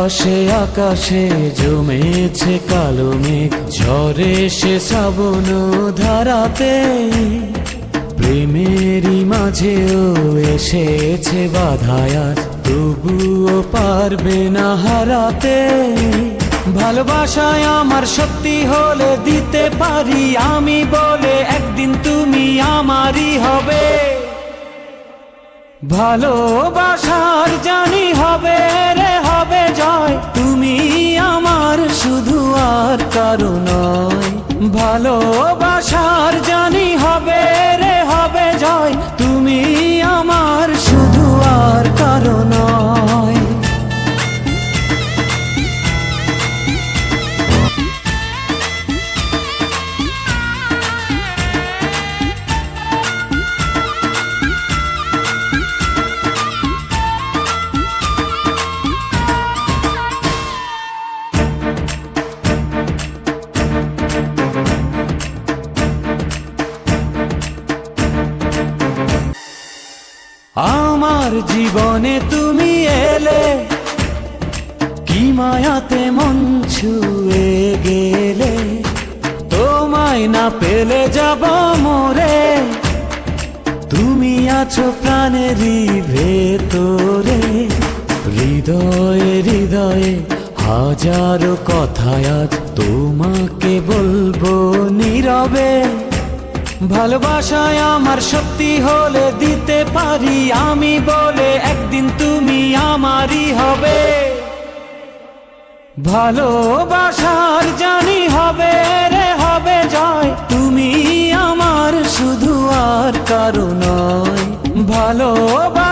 আকাশে আকাশে জমেছে কালো মেঘ, ঝরে সে শ্রাবণ ধারাতে। প্রেমেরই মাঝেও এসেছে বাধায় আজ, তবুও পারবে না হারাতে। ভালোবাসায় আমার সত্যি হলে দিতে পারি আমি বলে, একদিন তুমি আমারই হবে। ভালোবাসার জানি হবে রে হবে জয়, তুমি আমার শুধু আর কারো নয়। ভালোবাসার জানি হবে রে হবে জয়, তুমি আমার শুধু আর কারো নয়। আমার জীবনে তুমি এলে, কি মায়াতে মন ছুঁয়ে গেলে। তোমায় না পেলে যাব মরে, তুমি আছো প্রাণেরই ভেতরে। হৃদয়ে হৃদয়ে হাজারো কথা আজ তোমাকে বলবো নীরবে। ভালোবাসায় আমার সত্যি হলে দিতে পারি আমি বলে, একদিন তুমি আমারই হবে। ভালোবাসার জানি হবে রে হবে জয়, তুমি আমার শুধু আর কারো নয়। ভালোবাসা